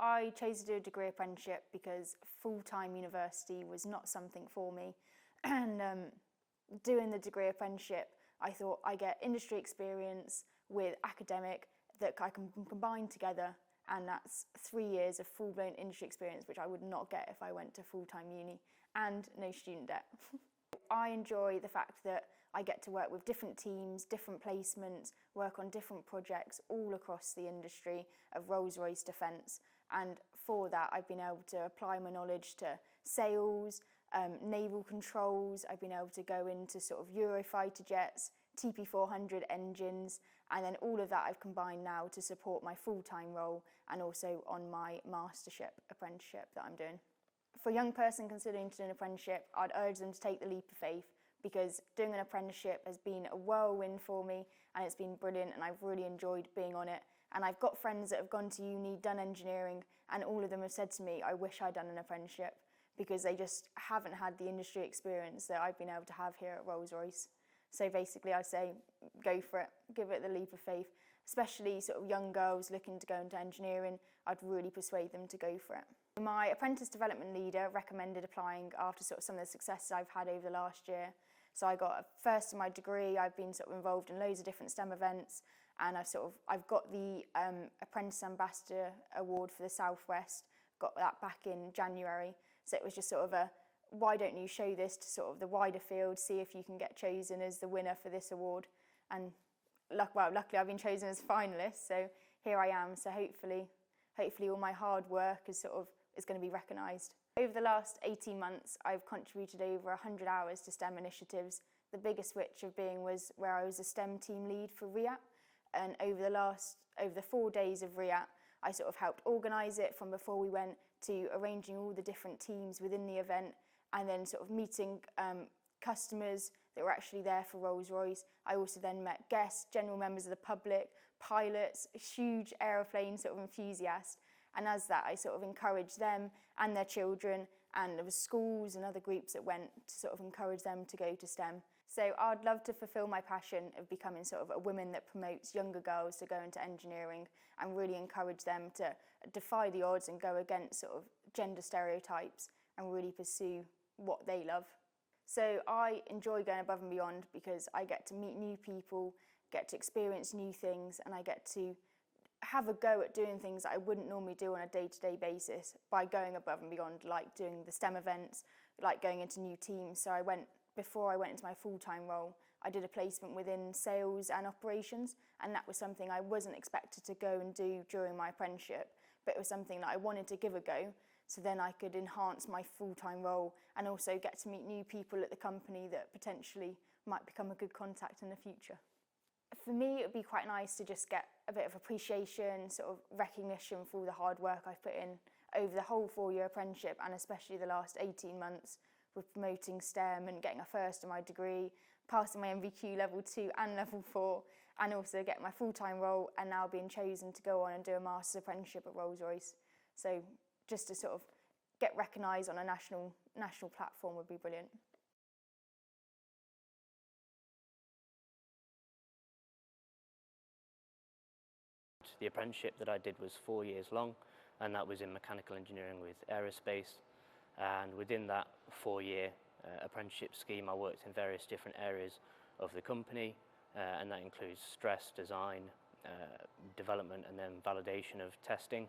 I chose to do a degree apprenticeship because full-time university was not something for me, and doing the degree apprenticeship, I thought I get industry experience with academic that I can combine together, and that's 3 years of full-blown industry experience, which I would not get if I went to full-time uni, and no student debt. I enjoy the fact that I get to work with different teams, different placements, work on different projects all across the industry of Rolls-Royce defence, and for that I've been able to apply my knowledge to sales, naval controls. I've been able to go into sort of Eurofighter jets, TP400 engines, and then all of that I've combined now to support my full-time role and also on my mastership apprenticeship that I'm doing. For a young person considering to do an apprenticeship, I'd urge them to take the leap of faith, because doing an apprenticeship has been a whirlwind for me and it's been brilliant, and I've really enjoyed being on it. And I've got friends that have gone to uni, done engineering, and all of them have said to me, I wish I'd done an apprenticeship, because they just haven't had the industry experience that I've been able to have here at Rolls-Royce. So basically I'd say go for it, give it the leap of faith, especially sort of young girls looking to go into engineering. I'd really persuade them to go for it. My apprentice development leader recommended applying after sort of some of the successes I've had over the last year. So I got a first in my degree. I've been sort of involved in loads of different STEM events, and I've got the Apprentice Ambassador Award for the Southwest. Got that back in January. So it was just sort of a, why don't you show this to sort of the wider field, see if you can get chosen as the winner for this award. And luckily I've been chosen as finalist, so here I am. So hopefully all my hard work is going to be recognised. Over the last 18 months, I've contributed over 100 hours to STEM initiatives. The biggest switch of being was where I was a STEM team lead for RIAT, and over the 4 days of RIAT, I sort of helped organise it from before we went to arranging all the different teams within the event, and then sort of meeting customers that were actually there for Rolls-Royce. I also then met guests, general members of the public, pilots, a huge aeroplane sort of enthusiast. And as that, I sort of encouraged them and their children, and there was schools and other groups that went to sort of encourage them to go to STEM. So I'd love to fulfil my passion of becoming sort of a woman that promotes younger girls to go into engineering and really encourage them to defy the odds and go against sort of gender stereotypes and really pursue what they love. So I enjoy going above and beyond because I get to meet new people, get to experience new things, and I get to have a go at doing things that I wouldn't normally do on a day-to-day basis by going above and beyond, like doing the STEM events, like going into new teams. So before I went into my full-time role, I did a placement within sales and operations, and that was something I wasn't expected to go and do during my apprenticeship, but it was something that I wanted to give a go, so then I could enhance my full-time role and also get to meet new people at the company that potentially might become a good contact in the future. For me, it would be quite nice to just get a bit of appreciation, sort of recognition for all the hard work I've put in over the whole 4-year apprenticeship, and especially the last 18 months with promoting STEM and getting a first in my degree, passing my MVQ level 2 and level 4, and also getting my full-time role and now being chosen to go on and do a master's apprenticeship at Rolls-Royce. So just to sort of get recognised on a national platform would be brilliant. The apprenticeship that I did was 4 years long, and that was in mechanical engineering with aerospace. And within that 4-year apprenticeship scheme, I worked in various different areas of the company, and that includes stress, design, development, and then validation of testing.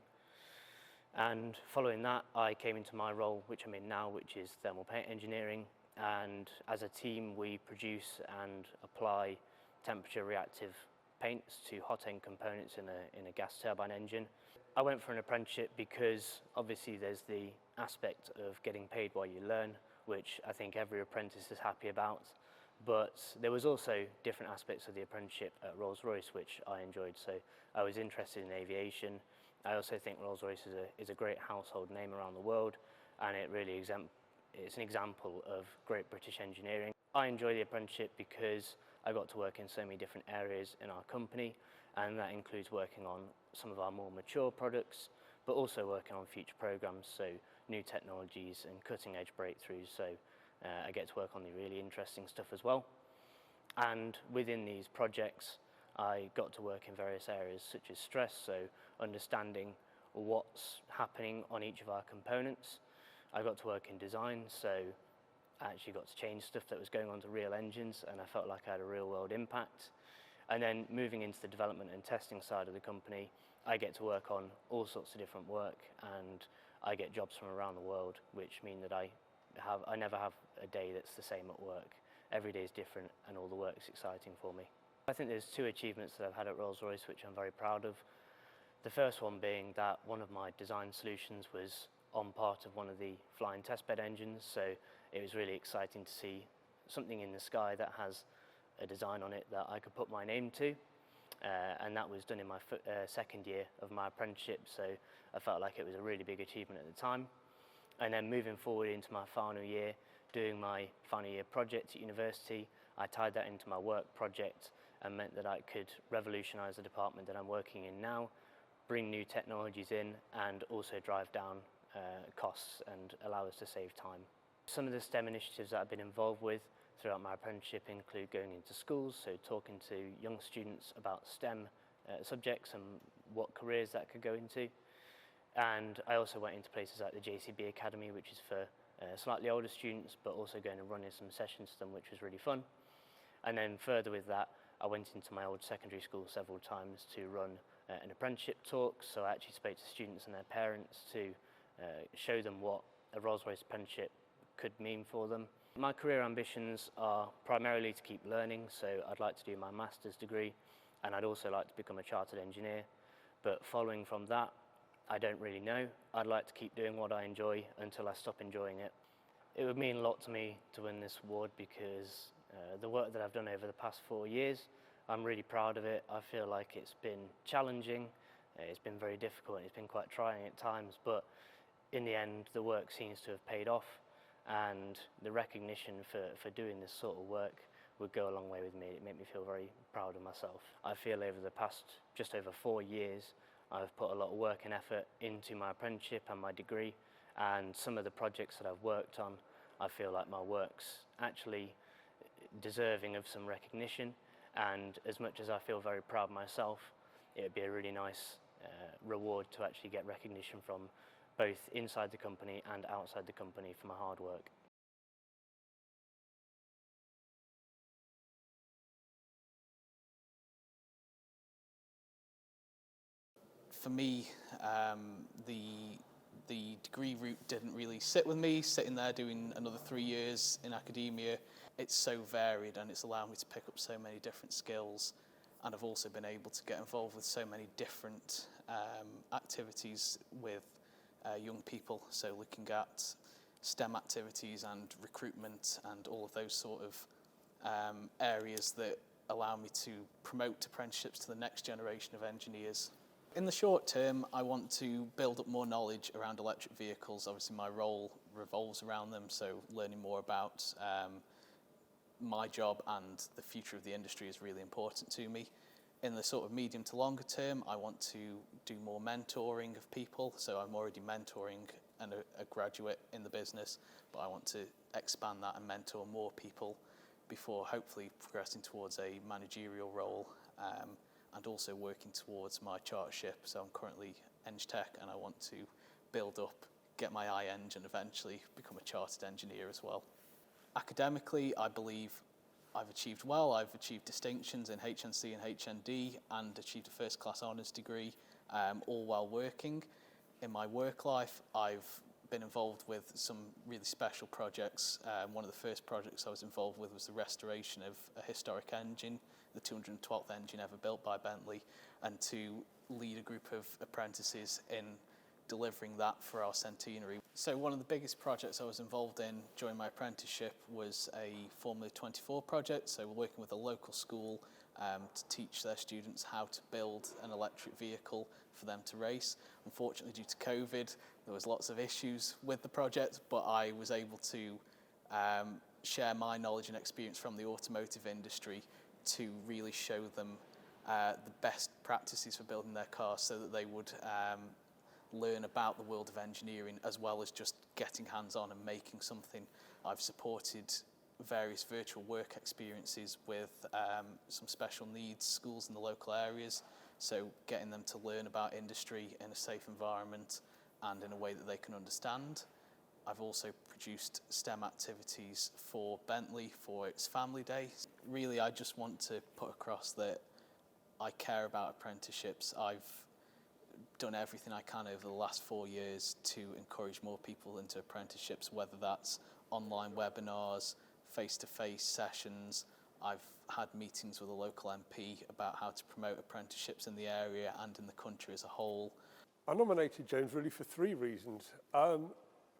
And following that, I came into my role, which I'm in now, which is thermal paint engineering. And as a team, we produce and apply temperature reactive paints to hot end components in a gas turbine engine. I went for an apprenticeship because obviously there's the aspect of getting paid while you learn, which I think every apprentice is happy about. But there was also different aspects of the apprenticeship at Rolls-Royce which I enjoyed. So I was interested in aviation. I also think Rolls-Royce is a great household name around the world, and it really it's an example of great British engineering. I enjoy the apprenticeship because I got to work in so many different areas in our company, and that includes working on some of our more mature products, but also working on future programs, so new technologies and cutting edge breakthroughs. So I get to work on the really interesting stuff as well. And within these projects, I got to work in various areas such as stress, so understanding what's happening on each of our components. I got to work in design, so I actually got to change stuff that was going onto real engines, and I felt like I had a real world impact. And then moving into the development and testing side of the company, I get to work on all sorts of different work, and I get jobs from around the world, which mean that I never have a day that's the same at work. Every day is different, and all the work's exciting for me. I think there's two achievements that I've had at Rolls-Royce which I'm very proud of. The first one being that one of my design solutions was on part of one of the flying testbed engines, so it was really exciting to see something in the sky that has a design on it that I could put my name to, and that was done in my second year of my apprenticeship, so I felt like it was a really big achievement at the time. And then moving forward into my final year, doing my final year project at university, I tied that into my work project and meant that I could revolutionise the department that I'm working in now, bring new technologies in, and also drive down costs and allow us to save time. Some of the STEM initiatives that I've been involved with throughout my apprenticeship include going into schools, so talking to young students about STEM subjects and what careers that could go into. And I also went into places like the JCB Academy, which is for slightly older students, but also going and running some sessions to them, which was really fun. And then further with that, I went into my old secondary school several times to run an apprenticeship talk, so I actually spoke to students and their parents to show them what a Rolls-Royce apprenticeship could mean for them. My career ambitions are primarily to keep learning, so I'd like to do my master's degree, and I'd also like to become a chartered engineer. But following from that, I don't really know. I'd like to keep doing what I enjoy until I stop enjoying it. It would mean a lot to me to win this award because the work that I've done over the past 4 years, I'm really proud of it. I feel like it's been challenging, it's been very difficult, and it's been quite trying at times, but in the end, the work seems to have paid off, and the recognition for doing this sort of work would go a long way with me. It made me feel very proud of myself. I feel over the past just over 4 years, I've put a lot of work and effort into my apprenticeship and my degree, and some of the projects that I've worked on, I feel like my work's actually deserving of some recognition, and as much as I feel very proud myself, it would be a really nice reward to actually get recognition from both inside the company and outside the company for my hard work. For me, the degree route didn't really sit with me. Sitting there doing another 3 years in academia, it's so varied and it's allowed me to pick up so many different skills, and I've also been able to get involved with so many different activities with young people, so looking at STEM activities and recruitment and all of those sort of areas that allow me to promote apprenticeships to the next generation of engineers. In the short term, I want to build up more knowledge around electric vehicles. Obviously, my role revolves around them, so learning more about my job and the future of the industry is really important to me. In the sort of medium to longer term, I want to do more mentoring of people. So I'm already mentoring a graduate in the business, but I want to expand that and mentor more people before hopefully progressing towards a managerial role, and also working towards my chartership. So I'm currently EngTech, and I want to build up, get my iEng, and eventually become a chartered engineer as well. Academically, I believe I've achieved well. I've achieved distinctions in HNC and HND and achieved a first-class honours degree, all while working. In my work life, I've been involved with some really special projects. One of the first projects I was involved with was the restoration of a historic engine, the 212th engine ever built by Bentley, and to lead a group of apprentices in delivering that for our centenary. So one of the biggest projects I was involved in during my apprenticeship was a Formula 24 project. So we're working with a local school to teach their students how to build an electric vehicle for them to race. Unfortunately, due to COVID, there was lots of issues with the project, but I was able to share my knowledge and experience from the automotive industry to really show them the best practices for building their cars so that they would learn about the world of engineering as well as just getting hands-on and making something. I've supported various virtual work experiences with some special needs schools in the local areas So getting them to learn about industry in a safe environment and in a way that they can understand. I've also produced STEM activities for Bentley for its Family Day. Really, I just want to put across that I care about apprenticeships. I've done everything I can over the last 4 years to encourage more people into apprenticeships, whether that's online webinars, face-to-face sessions. I've had meetings with a local MP about how to promote apprenticeships in the area and in the country as a whole. I nominated James really for 3 reasons.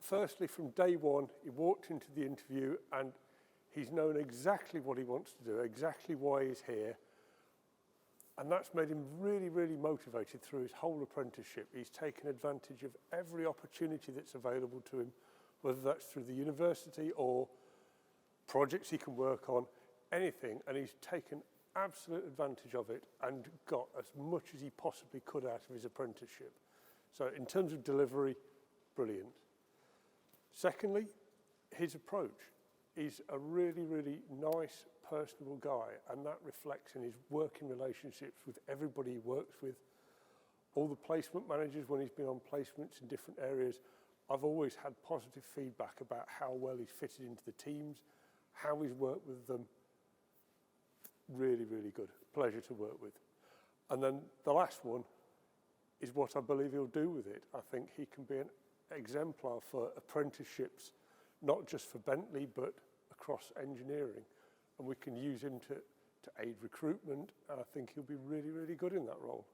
Firstly, from day one, he walked into the interview and he's known exactly what he wants to do, exactly why he's here. And that's made him really, really motivated through his whole apprenticeship. He's taken advantage of every opportunity that's available to him, whether that's through the university or projects he can work on, anything. And he's taken absolute advantage of it and got as much as he possibly could out of his apprenticeship. So in terms of delivery, brilliant. Secondly, his approach. He's a really, really nice, personable guy, and that reflects in his working relationships with everybody he works with. All the placement managers, when he's been on placements in different areas, I've always had positive feedback about how well he's fitted into the teams, how he's worked with them. Really, really good. Pleasure to work with. And then the last one is what I believe he'll do with it. I think he can be an exemplar for apprenticeships, not just for Bentley, but across engineering. And we can use him to aid recruitment, and I think he'll be really, really good in that role.